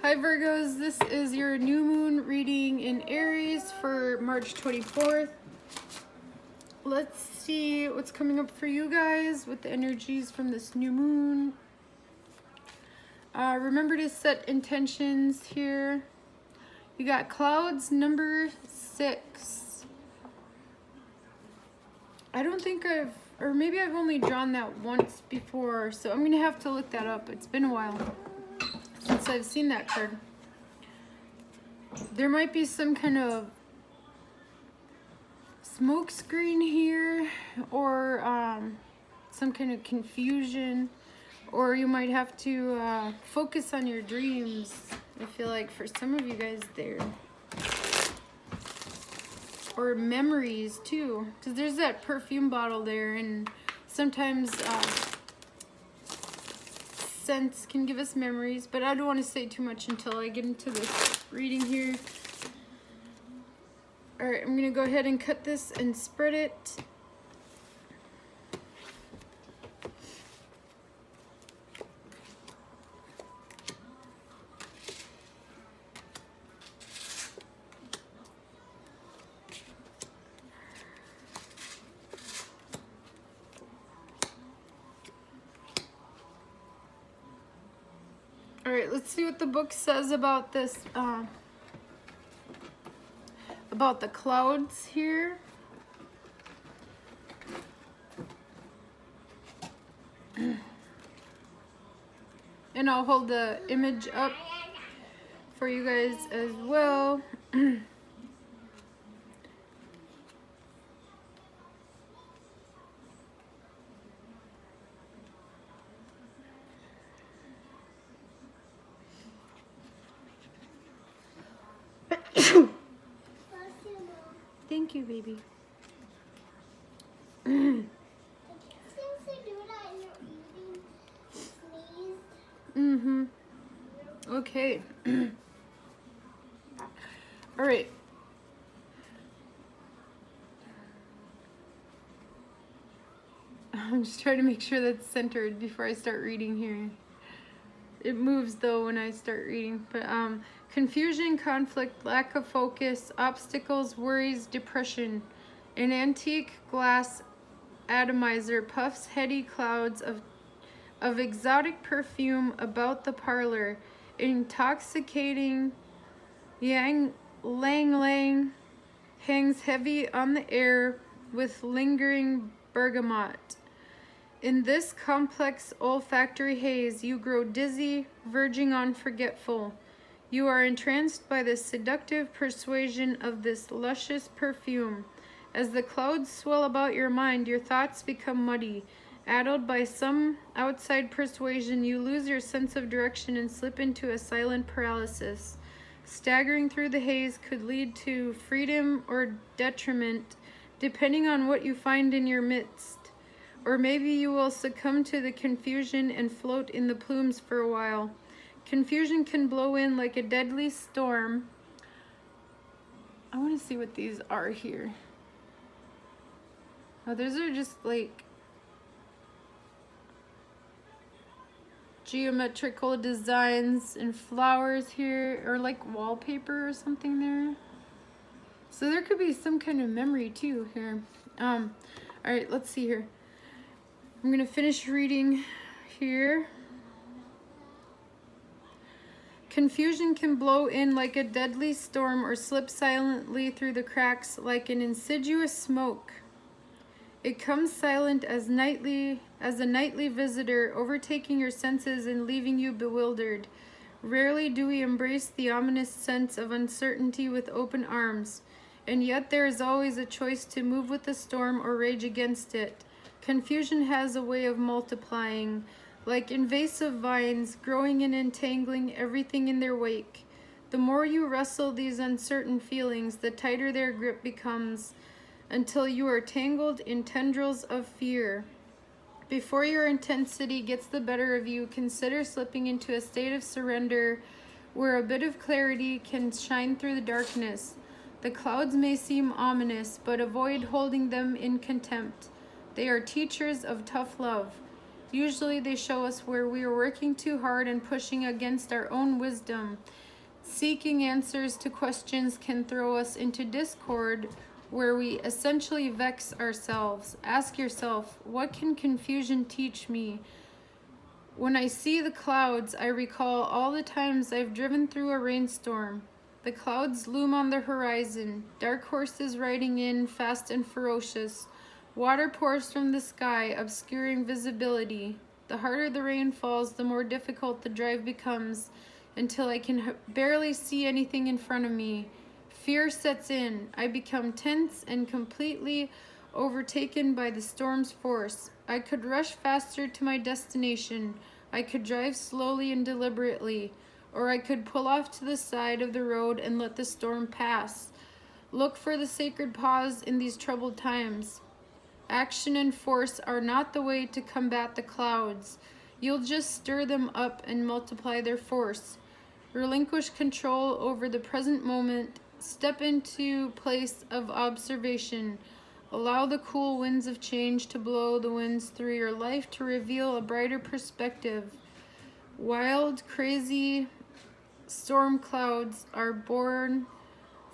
Hi Virgos, this is your new moon reading in Aries for March 24th. Let's see what's coming up for you guys with the energies from this new moon. Remember to set intentions here. You got clouds number 6. I don't think or maybe I've only drawn that once before, so I'm gonna have to look that up. It's been a while since I've seen that card. There might be some kind of smoke screen here, or some kind of confusion, or you might have to focus on your dreams. I feel like for some of you guys there, or memories too, because there's that perfume bottle there, and sometimes scents can give us memories, but I don't want to say too much until I get into this reading here. All right, I'm gonna go ahead and cut this and spread it. All right, let's see what the book says about this, about the clouds here. And I'll hold the image up for you guys as well. Thank you, baby. Okay. All right. I'm just trying to make sure that's centered before I start reading here. It moves though when I start reading, but confusion, conflict, lack of focus, obstacles, worries, depression. An antique glass atomizer puffs heady clouds of exotic perfume about the parlor. Intoxicating yang lang lang hangs heavy on the air with lingering bergamot. In this complex olfactory haze, you grow dizzy, verging on forgetful. You are entranced by the seductive persuasion of this luscious perfume. As the clouds swell about your mind, your thoughts become muddy. Addled by some outside persuasion, you lose your sense of direction and slip into a silent paralysis. Staggering through the haze could lead to freedom or detriment, depending on what you find in your midst. Or maybe you will succumb to the confusion and float in the plumes for a while. Confusion can blow in like a deadly storm. I want to see what these are here. Oh, those are just like geometrical designs and flowers here, or like wallpaper or something there. So there could be some kind of memory too here. All right, let's see here. I'm going to finish reading here. Confusion can blow in like a deadly storm or slip silently through the cracks like an insidious smoke. It comes silent as a nightly visitor, overtaking your senses and leaving you bewildered. Rarely do we embrace the ominous sense of uncertainty with open arms, and yet there is always a choice to move with the storm or rage against it. Confusion has a way of multiplying, like invasive vines, growing and entangling everything in their wake. The more you wrestle these uncertain feelings, the tighter their grip becomes, until you are tangled in tendrils of fear. Before your intensity gets the better of you, consider slipping into a state of surrender where a bit of clarity can shine through the darkness. The clouds may seem ominous, but avoid holding them in contempt. They are teachers of tough love. Usually they show us where we are working too hard and pushing against our own wisdom. Seeking answers to questions can throw us into discord, where we essentially vex ourselves. Ask yourself, what can confusion teach me? When I see the clouds, I recall all the times I've driven through a rainstorm. The clouds loom on the horizon, dark horses riding in, fast and ferocious. Water pours from the sky, obscuring visibility. The harder the rain falls, the more difficult the drive becomes, until I can barely see anything in front of me. Fear sets in. I become tense and completely overtaken by the storm's force. I could rush faster to my destination. I could drive slowly and deliberately, or I could pull off to the side of the road and let the storm pass. Look for the sacred pause in these troubled times. Action and force are not the way to combat the clouds. You'll just stir them up and multiply their force. Relinquish control over the present moment. Step into place of observation. Allow the cool winds of change to blow the winds through your life to reveal a brighter perspective. Wild, crazy storm clouds are born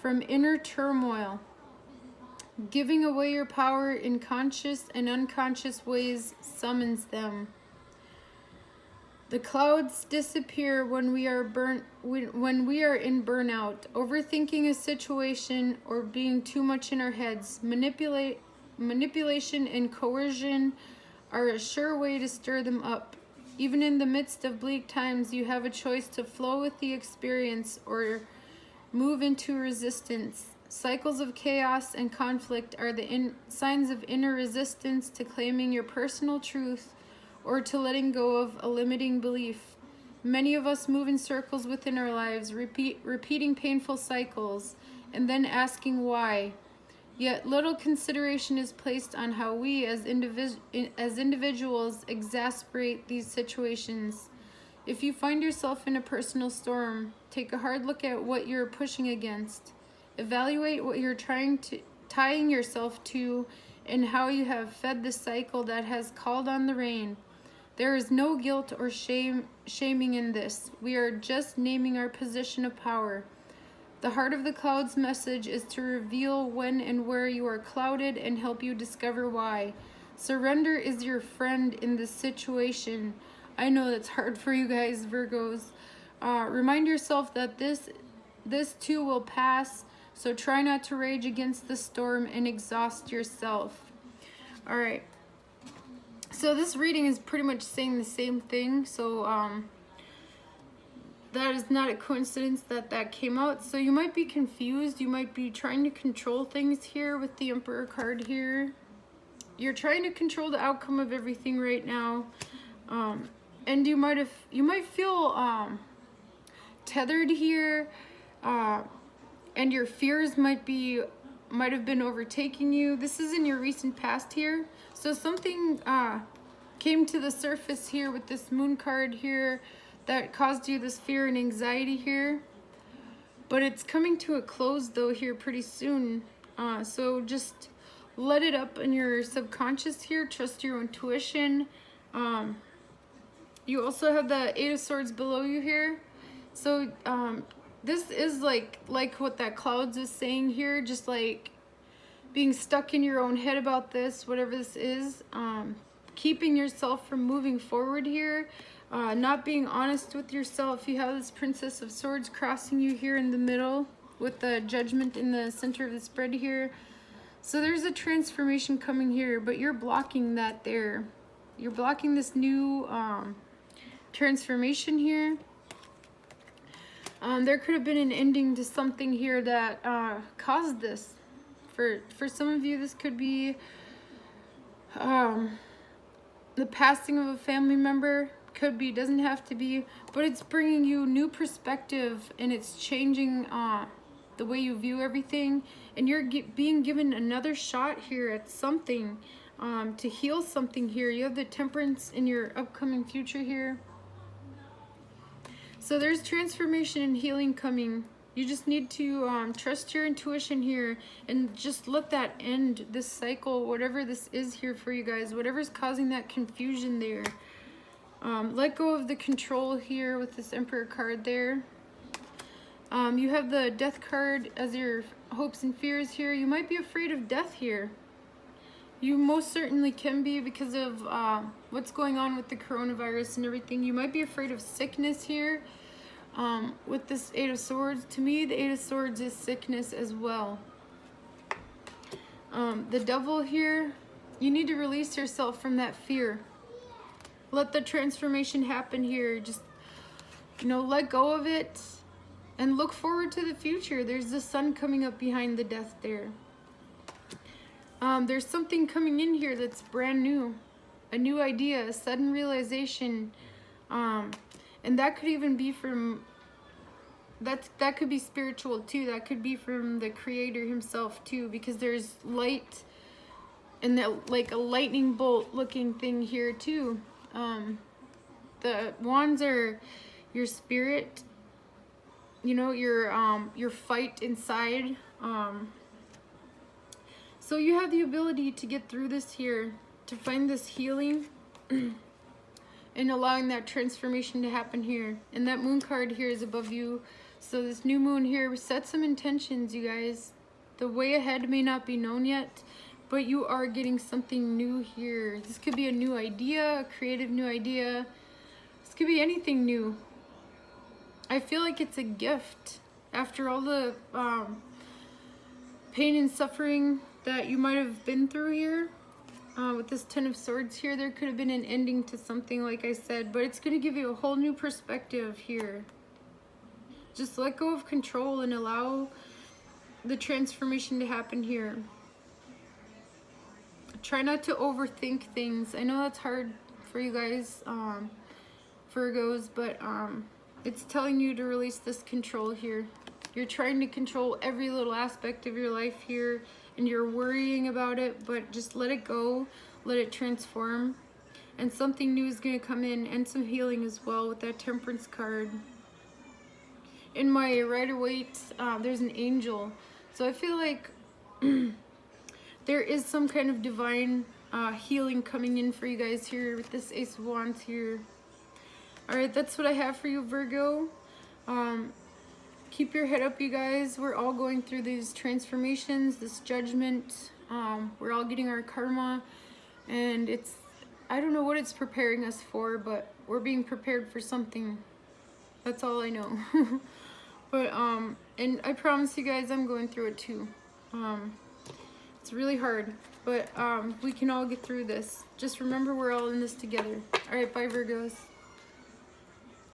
from inner turmoil. Giving away your power in conscious and unconscious ways summons them. The clouds disappear when we are in burnout, overthinking a situation, or being too much in our heads. Manipulation and coercion are a sure way to stir them up. Even in the midst of bleak times, you have a choice to flow with the experience or move into resistance. Cycles of chaos and conflict are the signs of inner resistance to claiming your personal truth or to letting go of a limiting belief. Many of us move in circles within our lives, repeating painful cycles, and then asking why. Yet little consideration is placed on how we as individuals exasperate these situations. If you find yourself in a personal storm, take a hard look at what you're pushing against. Evaluate what you're tying yourself to and how you have fed the cycle that has called on the rain. There is no guilt or shaming in this. We are just naming our position of power. The heart of the cloud's message is to reveal when and where you are clouded and help you discover why. Surrender is your friend in this situation. I know that's hard for you guys, Virgos. Remind yourself that this too will pass, so try not to rage against the storm and exhaust yourself. All right. So this reading is pretty much saying the same thing. So that is not a coincidence that came out. So you might be confused. You might be trying to control things here with the Emperor card here. You're trying to control the outcome of everything right now. And you might feel tethered here. And your fears might have been overtaking you. This is in your recent past here. So something came to the surface here with this moon card here that caused you this fear and anxiety here. But it's coming to a close though here pretty soon. So just let it up in your subconscious here. Trust your intuition. You also have the Eight of Swords below you here. So this is like what that clouds is saying here, just like being stuck in your own head about this, whatever this is, keeping yourself from moving forward here, not being honest with yourself. You have this Princess of Swords crossing you here in the middle with the Judgment in the center of the spread here. So there's a transformation coming here, but you're blocking that there. You're blocking this new transformation here. There could have been an ending to something here that caused this. For some of you, this could be the passing of a family member. Could be, doesn't have to be, but it's bringing you new perspective and it's changing the way you view everything. And you're being given another shot here at something to heal something here. You have the Temperance in your upcoming future here. So there's transformation and healing coming. You just need to trust your intuition here and just let that end, this cycle, whatever this is here for you guys, whatever's causing that confusion there. Let go of the control here with this Emperor card there. You have the Death card as your hopes and fears here. You might be afraid of death here. You most certainly can be because of what's going on with the coronavirus and everything. You might be afraid of sickness here. With this Eight of Swords, to me, the Eight of Swords is sickness as well. The Devil here, you need to release yourself from that fear. Let the transformation happen here. Just, you know, let go of it and look forward to the future. There's the sun coming up behind the Death there. There's something coming in here that's brand new. A new idea, a sudden realization. And that could even be from, that could be spiritual too. That could be from the Creator himself too, because there's light and that, like a lightning bolt looking thing here too. The wands are your spirit, you know, your fight inside. So you have the ability to get through this here, to find this healing and allowing that transformation to happen here. And that Moon card here is above you. So this new moon here, set some intentions, you guys. The way ahead may not be known yet, but you are getting something new here. This could be a new idea, a creative new idea. This could be anything new. I feel like it's a gift. After all the pain and suffering that you might have been through here, with this Ten of Swords here, there could have been an ending to something, like I said, but it's going to give you a whole new perspective here. Just let go of control and allow the transformation to happen here. Try not to overthink things. I know that's hard for you guys, Virgos, but it's telling you to release this control here. You're trying to control every little aspect of your life here, and you're worrying about it, but just let it go, let it transform, and something new is going to come in, and some healing as well with that Temperance card. In my Rider-Waite, there's an angel, so I feel like there is some kind of divine healing coming in for you guys here with this Ace of Wands here. Alright, that's what I have for you, Virgo. Keep your head up, you guys. We're all going through these transformations, this judgment. We're all getting our karma, and it's, I don't know what it's preparing us for, but we're being prepared for something. That's all I know. But and I promise you guys, I'm going through it too. It's really hard, but we can all get through this. Just remember, we're all in this together. All right, bye, Virgos.